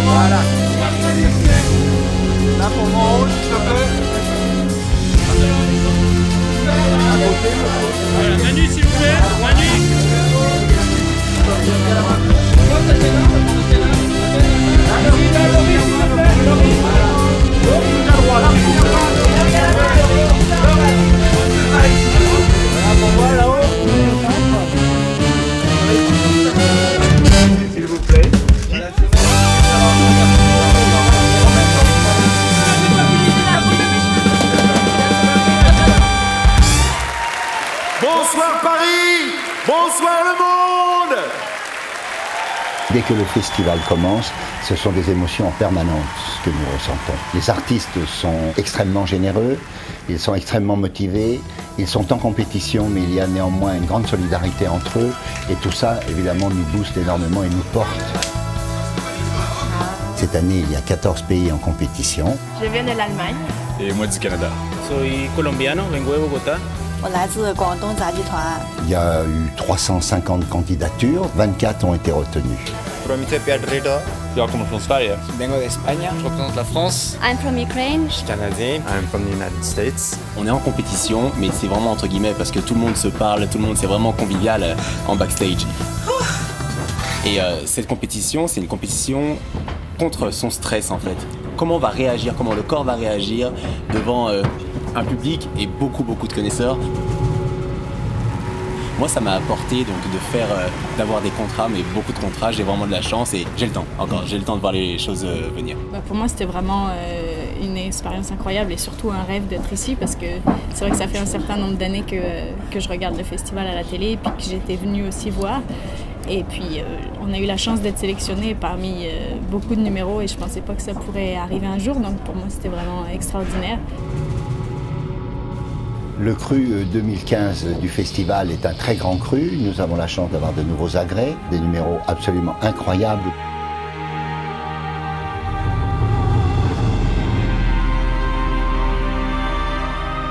Voilà. Là pour moi en haut, s'il te plaît. Voilà, Manu s'il vous plaît, Manu. S'il vous plaît. Bonsoir Paris, bonsoir le monde. Dès que le festival commence, ce sont des émotions en permanence que nous ressentons. Les artistes sont extrêmement généreux, ils sont extrêmement motivés, ils sont en compétition, mais il y a néanmoins une grande solidarité entre eux. Et tout ça, évidemment, nous booste énormément et nous porte. Cette année, il y a 14 pays en compétition. Je viens de l'Allemagne. Et moi du Canada. Soy colombiano, vengo de Bogotá. Il y a eu 350 candidatures, 24 ont été retenues. Jag kommer från Sverige. Vengo de España. Je représente la France. I'm from Ukraine. Je suis canadien. I'm from the United States. On est en compétition, mais c'est vraiment entre guillemets parce que tout le monde se parle, tout le monde, c'est vraiment convivial en backstage. Et cette compétition, c'est une compétition contre son stress en fait. Comment on va réagir, comment le corps va réagir devant un public et beaucoup de connaisseurs. Moi, ça m'a apporté donc d'avoir des contrats, mais beaucoup de contrats. J'ai vraiment de la chance et j'ai le temps. J'ai le temps de voir les choses venir. Pour moi, c'était vraiment une expérience incroyable et surtout un rêve d'être ici parce que c'est vrai que ça fait un certain nombre d'années que je regarde le festival à la télé et puis que j'étais venue aussi voir. Et puis, on a eu la chance d'être sélectionnés parmi beaucoup de numéros et je pensais pas que ça pourrait arriver un jour. Donc, pour moi, c'était vraiment extraordinaire. Le cru 2015 du festival est un très grand cru. Nous avons la chance d'avoir de nouveaux agrès, des numéros absolument incroyables.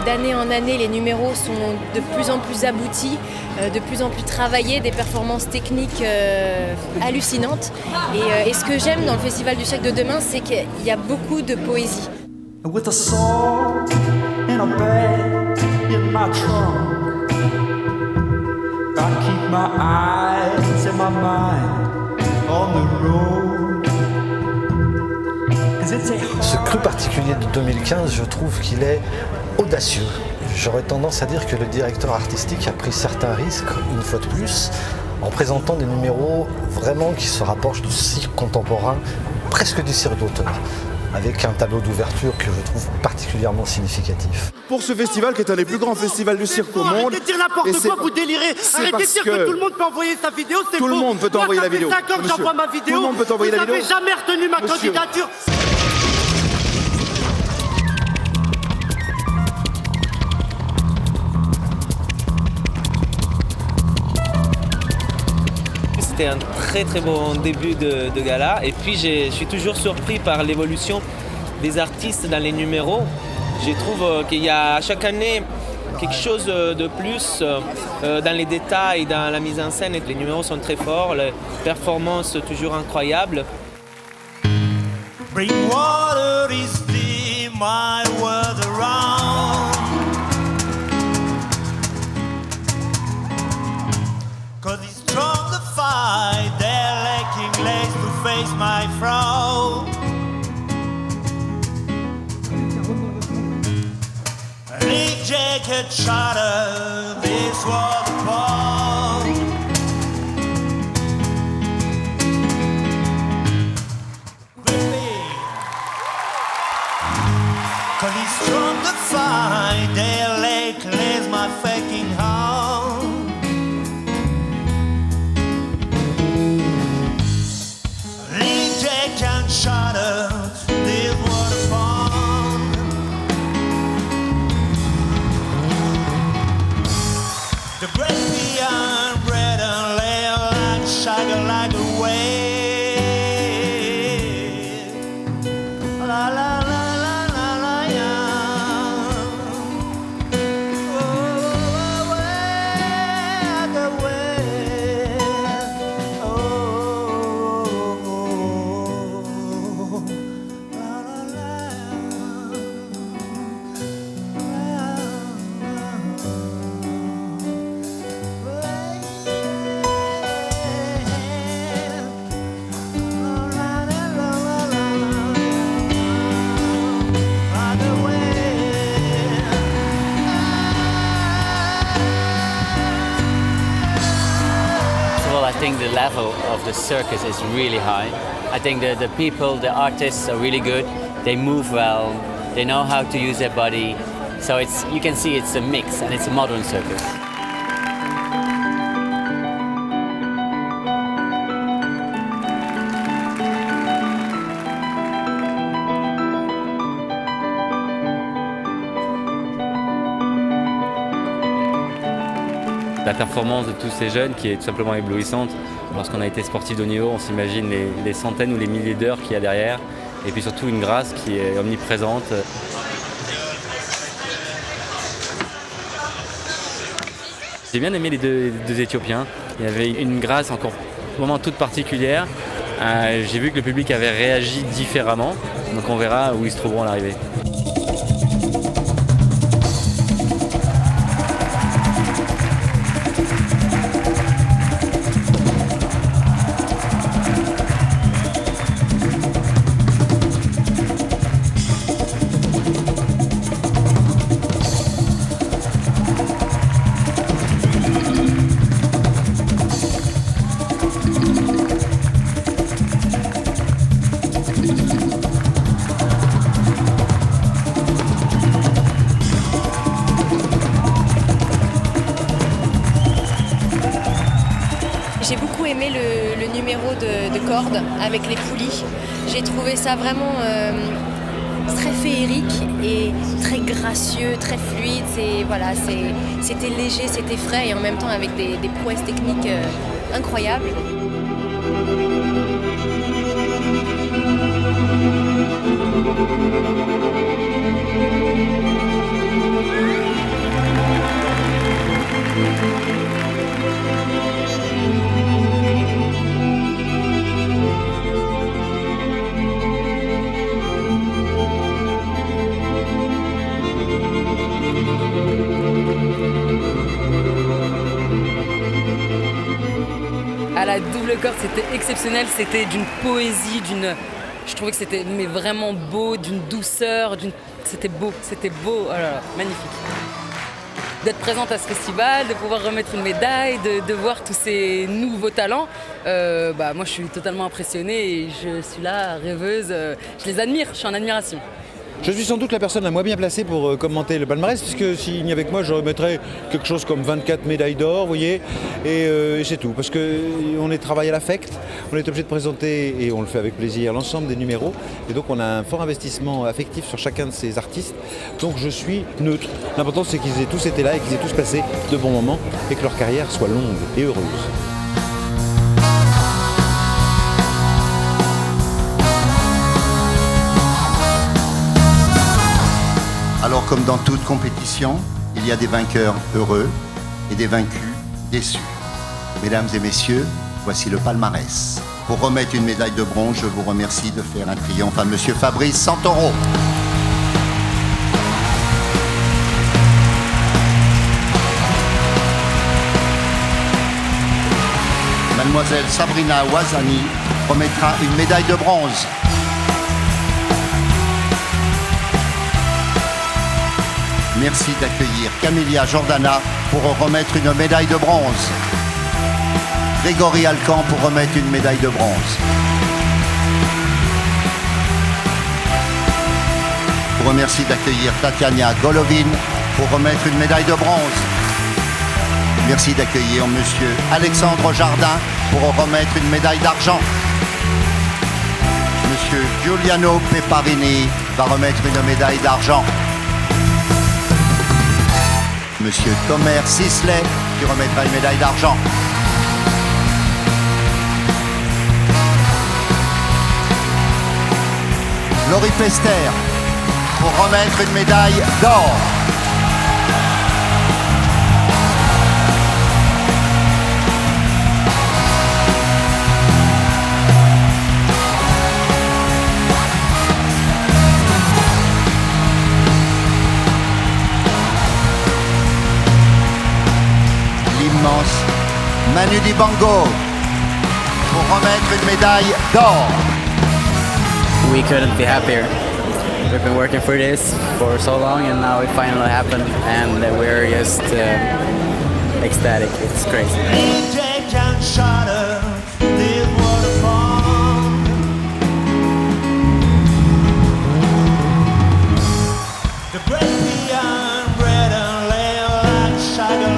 D'année en année, les numéros sont de plus en plus aboutis, de plus en plus travaillés, des performances techniques hallucinantes. Et ce que j'aime dans le Festival du siècle de demain, c'est qu'il y a beaucoup de poésie. With a sword and a bag in my trunk, I keep my eyes and my mind on the road. Ce cru particulier de 2015, je trouve qu'il est audacieux. J'aurais tendance à dire que le directeur artistique a pris certains risques, une fois de plus, en présentant des numéros vraiment qui se rapprochent du cirque contemporain, presque du cirque d'auteur, avec un tableau d'ouverture que je trouve particulièrement significatif. Pour ce festival qui est un des plus grands festivals du cirque au monde. Arrêtez de dire n'importe quoi, vous délirez. Arrêtez de dire que tout le monde peut envoyer sa vidéo, c'est faux. Tout le monde peut envoyer la vidéo. Moi, ça fait 5 ans que j'envoie ma vidéo. Tout le monde peut envoyer la vidéo. Vous n'avez jamais retenu ma candidature. C'était un très bon début de gala et puis je suis toujours surpris par l'évolution des artistes dans les numéros. Je trouve qu'il y a chaque année quelque chose de plus dans les détails, dans la mise en scène. Les numéros sont très forts, les performances toujours incroyables. Bring water is deep, my world around. 'Cause it's strong to fight, they're lacking legs to face my frown. Rejected charter, this was the bond. Cause it's strong to fight, they're legs my fucking home. Reject and shatter, this was a bond. The think the level of the circus is really high. I think the people, the artists are really good. They move well. They know how to use their body. So you can see it's a mix and it's a modern circus. La performance de tous ces jeunes qui est tout simplement éblouissante. Lorsqu'on a été sportif de haut niveau, on s'imagine les centaines ou les milliers d'heures qu'il y a derrière. Et puis surtout une grâce qui est omniprésente. J'ai bien aimé les deux Éthiopiens. Il y avait une grâce encore vraiment toute particulière. J'ai vu que le public avait réagi différemment. Donc on verra où ils se trouveront à l'arrivée. J'ai beaucoup aimé le numéro de corde avec les poulies. J'ai trouvé ça vraiment très féerique et très gracieux, très fluide. C'était léger, c'était frais et en même temps avec des prouesses techniques incroyables. À la double corde, c'était exceptionnel, c'était d'une poésie, je trouvais que c'était vraiment beau, d'une douceur, c'était beau, oh là là, magnifique. D'être présente à ce festival, de pouvoir remettre une médaille, de voir tous ces nouveaux talents, moi je suis totalement impressionnée et je suis là, rêveuse, je les admire, je suis en admiration. Je suis sans doute la personne la moins bien placée pour commenter le palmarès, puisque s'il n'y avait que moi, je remettrais quelque chose comme 24 médailles d'or, vous voyez, et c'est tout. Parce qu'on travaille à l'affect, on est obligé de présenter, et on le fait avec plaisir, l'ensemble des numéros, et donc on a un fort investissement affectif sur chacun de ces artistes, donc je suis neutre. L'important c'est qu'ils aient tous été là et qu'ils aient tous passé de bons moments, et que leur carrière soit longue et heureuse. Alors comme dans toute compétition, il y a des vainqueurs heureux et des vaincus déçus. Mesdames et messieurs, voici le palmarès. Pour remettre une médaille de bronze, je vous remercie de faire un triomphe à Monsieur Fabrice Santoro. Mademoiselle Sabrina Ouazani remettra une médaille de bronze. Merci d'accueillir Camélia Jordana pour remettre une médaille de bronze. Grégory Alcan pour remettre une médaille de bronze. Je vous remercie d'accueillir Tatiana Golovin pour remettre une médaille de bronze. Merci d'accueillir Monsieur Alexandre Jardin pour remettre une médaille d'argent. Monsieur Giuliano Peparini va remettre une médaille d'argent. Monsieur Tomer Sisley qui remettra une médaille d'argent. Laurie Pester pour remettre une médaille d'or. Manu Dibango pour remettre une médaille d'or. We couldn't be happier. We've been working for this for so long and now it finally happened and we're just ecstatic. It's crazy.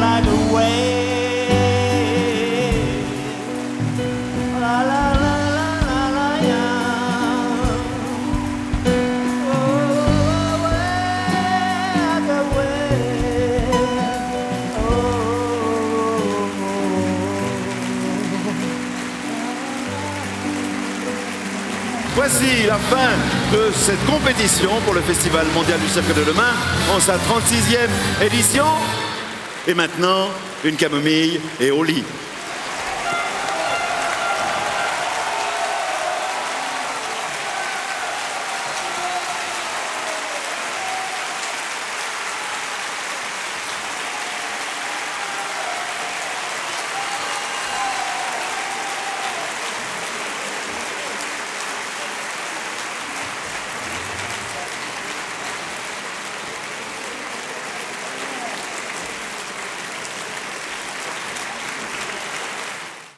like a wave. La la la la la la yeah. Oh, like a wave. Voici la fin de cette compétition pour le Festival mondial du cirque de demain en sa 36e édition. Et maintenant, une camomille et au lit.